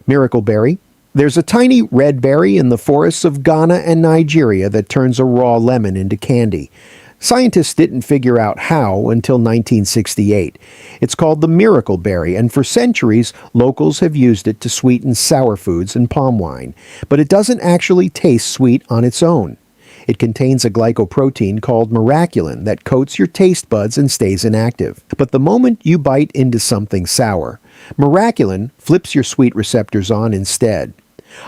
Miracle berry. There's a tiny red berry in the forests of Ghana and Nigeria that turns a raw lemon into candy. Scientists didn't figure out how until 1968. It's called the miracle berry, and for centuries, locals have used it to sweeten sour foods and palm wine. But it doesn't actually taste sweet on its own. It contains a glycoprotein called miraculin that coats your taste buds and stays inactive. But the moment you bite into something sour, miraculin flips your sweet receptors on instead.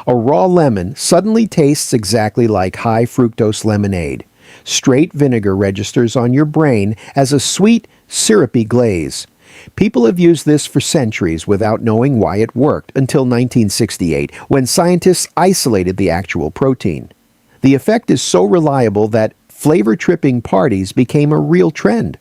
A raw lemon suddenly tastes exactly like high-fructose lemonade. Straight vinegar registers on your brain as a sweet, syrupy glaze. People have used this for centuries without knowing why it worked until 1968, when scientists isolated the actual protein. The effect is so reliable that flavor-tripping parties became a real trend.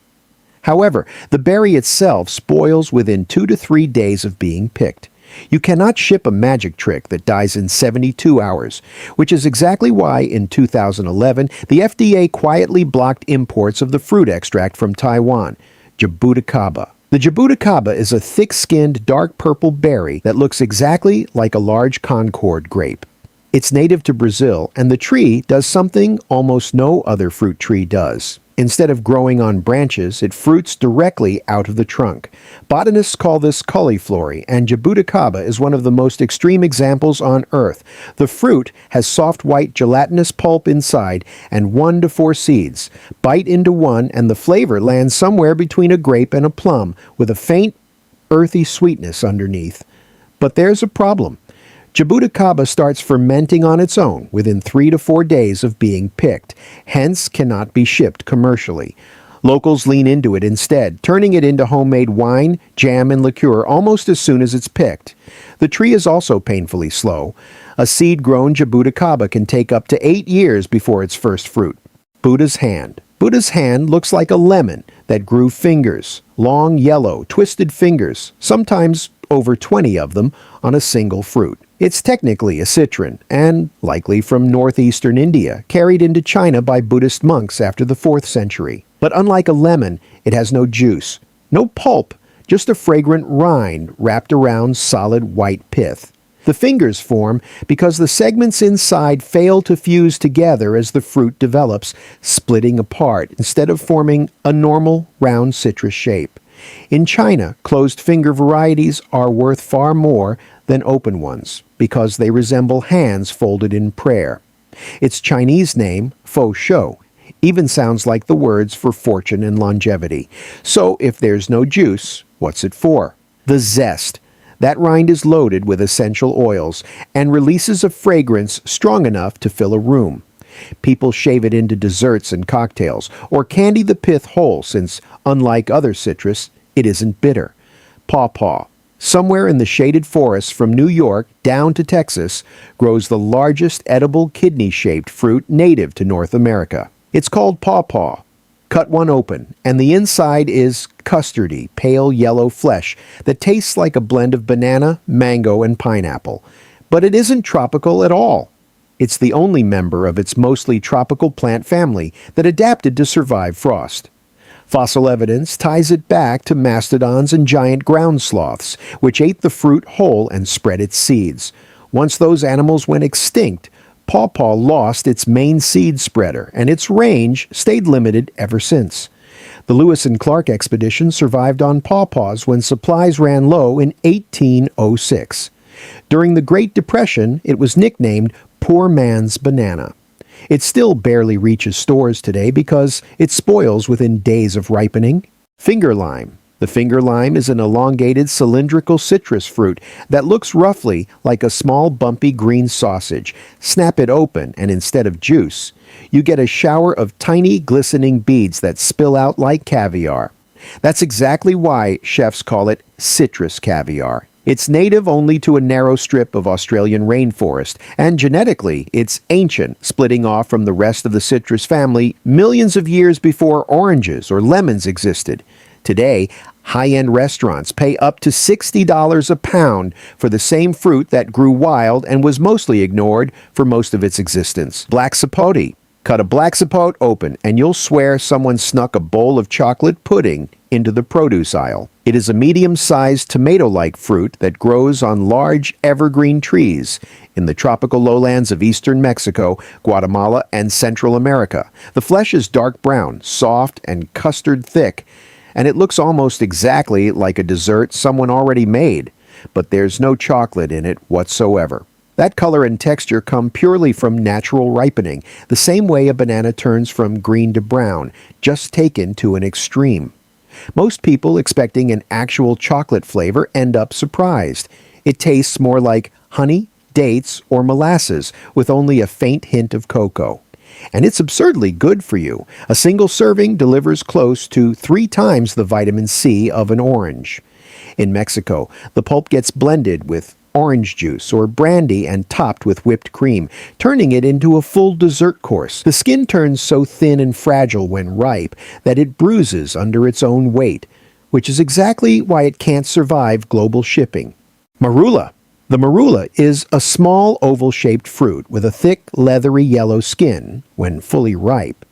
However, the berry itself spoils within 2 to 3 days of being picked. You cannot ship a magic trick that dies in 72 hours, which is exactly why in 2011 the FDA quietly blocked imports of the fruit extract from Taiwan, jabuticaba. The jabuticaba is a thick-skinned dark purple berry that looks exactly like a large Concord grape. It's native to Brazil, and the tree does something almost no other fruit tree does. Instead of growing on branches, it fruits directly out of the trunk. Botanists call this cauliflory, and jabuticaba is one of the most extreme examples on Earth. The fruit has soft white gelatinous pulp inside and 1 to 4 seeds. Bite into one, and the flavor lands somewhere between a grape and a plum, with a faint, earthy sweetness underneath. But there's a problem. Jabuticaba starts fermenting on its own within 3 to 4 days of being picked, hence cannot be shipped commercially. Locals lean into it instead, turning it into homemade wine, jam, and liqueur almost as soon as it's picked. The tree is also painfully slow. A seed-grown jabuticaba can take up to 8 years before its first fruit. Buddha's hand. Buddha's hand looks like a lemon that grew fingers, long, yellow, twisted fingers, sometimes over 20 of them on a single fruit. It's technically a citron, and likely from northeastern India, carried into China by Buddhist monks after the 4th century. But unlike a lemon, it has no juice, no pulp, just a fragrant rind wrapped around solid white pith. The fingers form because the segments inside fail to fuse together as the fruit develops, splitting apart instead of forming a normal round citrus shape. In China, closed finger varieties are worth far more than open ones because they resemble hands folded in prayer. Its Chinese name, fo shou, even sounds like the words for fortune and longevity. So if there's no juice, what's it for? The zest. That rind is loaded with essential oils and releases a fragrance strong enough to fill a room. People shave it into desserts and cocktails, or candy the pith whole since, unlike other citrus, it isn't bitter. Pawpaw. Somewhere in the shaded forests from New York down to Texas grows the largest edible kidney-shaped fruit native to North America. It's called pawpaw. Cut one open, and the inside is custardy, pale yellow flesh that tastes like a blend of banana, mango, and pineapple. But it isn't tropical at all. It's the only member of its mostly tropical plant family that adapted to survive frost. Fossil evidence ties it back to mastodons and giant ground sloths, which ate the fruit whole and spread its seeds. Once those animals went extinct, pawpaw lost its main seed spreader, and its range stayed limited ever since. The Lewis and Clark expedition survived on pawpaws when supplies ran low in 1806. During the Great Depression, it was nicknamed poor man's banana. It still barely reaches stores today because it spoils within days of ripening. Finger lime. The finger lime is an elongated cylindrical citrus fruit that looks roughly like a small bumpy green sausage. Snap it open, and instead of juice, you get a shower of tiny glistening beads that spill out like caviar. That's exactly why chefs call it citrus caviar. It's native only to a narrow strip of Australian rainforest, and genetically, it's ancient, splitting off from the rest of the citrus family millions of years before oranges or lemons existed. Today, high-end restaurants pay up to $60 a pound for the same fruit that grew wild and was mostly ignored for most of its existence. Black sapote. Cut a black sapote open, and you'll swear someone snuck a bowl of chocolate pudding into the produce aisle. It is a medium-sized tomato-like fruit that grows on large evergreen trees in the tropical lowlands of eastern Mexico, Guatemala, and Central America. The flesh is dark brown, soft, and custard thick, and it looks almost exactly like a dessert someone already made, but there's no chocolate in it whatsoever. That color and texture come purely from natural ripening, the same way a banana turns from green to brown, just taken to an extreme. Most people expecting an actual chocolate flavor end up surprised. It tastes more like honey, dates, or molasses, with only a faint hint of cocoa. And it's absurdly good for you. A single serving delivers close to 3 times the vitamin C of an orange. In Mexico, the pulp gets blended with orange juice or brandy and topped with whipped cream, turning it into a full dessert course. The skin turns so thin and fragile when ripe that it bruises under its own weight, which is exactly why it can't survive global shipping. Marula. The marula is a small oval-shaped fruit with a thick, leathery yellow skin when fully ripe.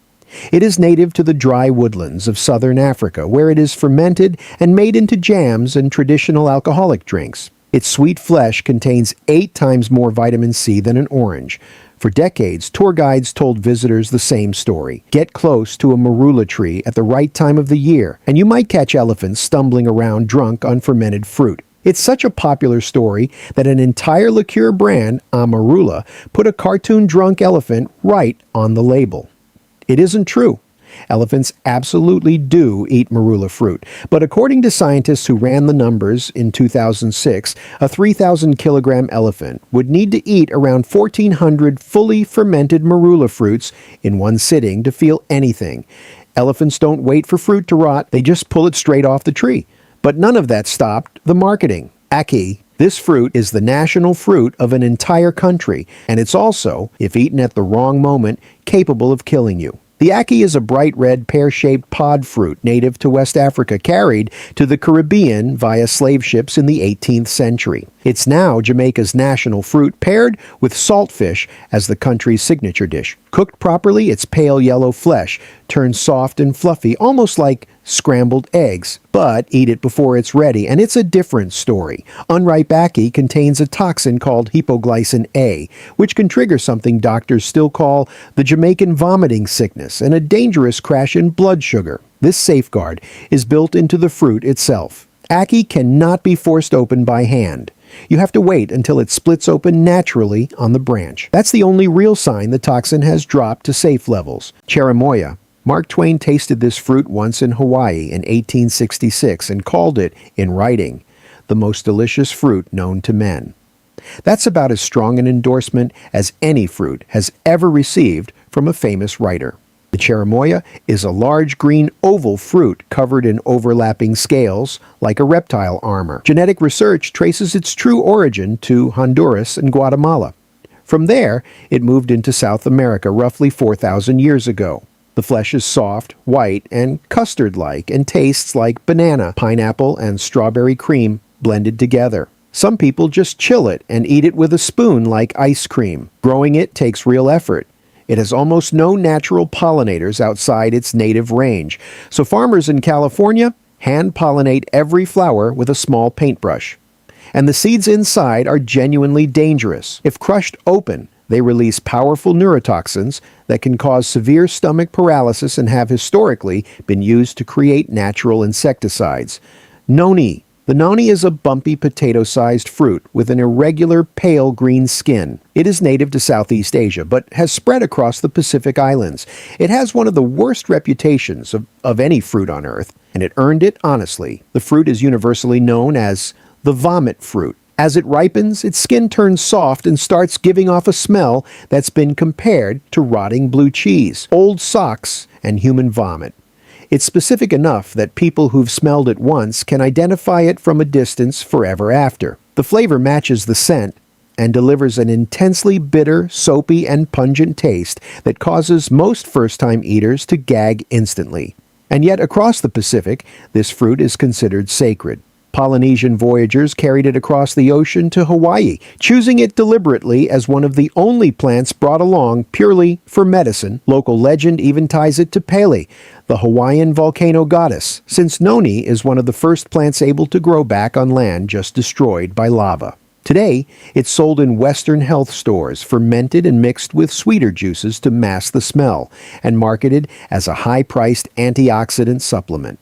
It is native to the dry woodlands of southern Africa, where it is fermented and made into jams and traditional alcoholic drinks. Its sweet flesh contains 8 times more vitamin C than an orange. For decades, tour guides told visitors the same story. Get close to a marula tree at the right time of the year, and you might catch elephants stumbling around drunk on fermented fruit. It's such a popular story that an entire liqueur brand, Amarula, put a cartoon drunk elephant right on the label. It isn't true. Elephants absolutely do eat marula fruit, but according to scientists who ran the numbers in 2006, a 3,000-kilogram elephant would need to eat around 1,400 fully fermented marula fruits in one sitting to feel anything. Elephants don't wait for fruit to rot, they just pull it straight off the tree. But none of that stopped the marketing. Ackee. This fruit is the national fruit of an entire country, and it's also, if eaten at the wrong moment, capable of killing you. The ackee is a bright red pear-shaped pod fruit native to West Africa, carried to the Caribbean via slave ships in the 18th century. It's now Jamaica's national fruit, paired with saltfish as the country's signature dish. Cooked properly, its pale yellow flesh turns soft and fluffy, almost like scrambled eggs. But eat it before it's ready, and it's a different story. Unripe ackee contains a toxin called hypoglycin A, which can trigger something doctors still call the Jamaican vomiting sickness and a dangerous crash in blood sugar. This safeguard is built into the fruit itself. Ackee cannot be forced open by hand. You have to wait until it splits open naturally on the branch. That's the only real sign the toxin has dropped to safe levels. Cherimoya. Mark Twain tasted this fruit once in Hawaii in 1866 and called it, in writing, the most delicious fruit known to men. That's about as strong an endorsement as any fruit has ever received from a famous writer. The cherimoya is a large green oval fruit covered in overlapping scales like a reptile armor. Genetic research traces its true origin to Honduras and Guatemala. From there, it moved into South America roughly 4,000 years ago. The flesh is soft, white, and custard-like, and tastes like banana, pineapple, and strawberry cream blended together. Some people just chill it and eat it with a spoon like ice cream. Growing it takes real effort. It has almost no natural pollinators outside its native range, so farmers in California hand-pollinate every flower with a small paintbrush. And the seeds inside are genuinely dangerous. If crushed open, they release powerful neurotoxins that can cause severe stomach paralysis and have historically been used to create natural insecticides. Noni. The noni is a bumpy potato-sized fruit with an irregular pale green skin. It is native to Southeast Asia, but has spread across the Pacific Islands. It has one of the worst reputations of any fruit on Earth, and it earned it honestly. The fruit is universally known as the vomit fruit. As it ripens, its skin turns soft and starts giving off a smell that's been compared to rotting blue cheese, old socks, and human vomit. It's specific enough that people who've smelled it once can identify it from a distance forever after. The flavor matches the scent and delivers an intensely bitter, soapy, and pungent taste that causes most first-time eaters to gag instantly. And yet, across the Pacific, this fruit is considered sacred. Polynesian voyagers carried it across the ocean to Hawaii, choosing it deliberately as one of the only plants brought along purely for medicine. Local legend even ties it to Pele, the Hawaiian volcano goddess, since noni is one of the first plants able to grow back on land just destroyed by lava. Today, it's sold in Western health stores, fermented and mixed with sweeter juices to mask the smell, and marketed as a high-priced antioxidant supplement.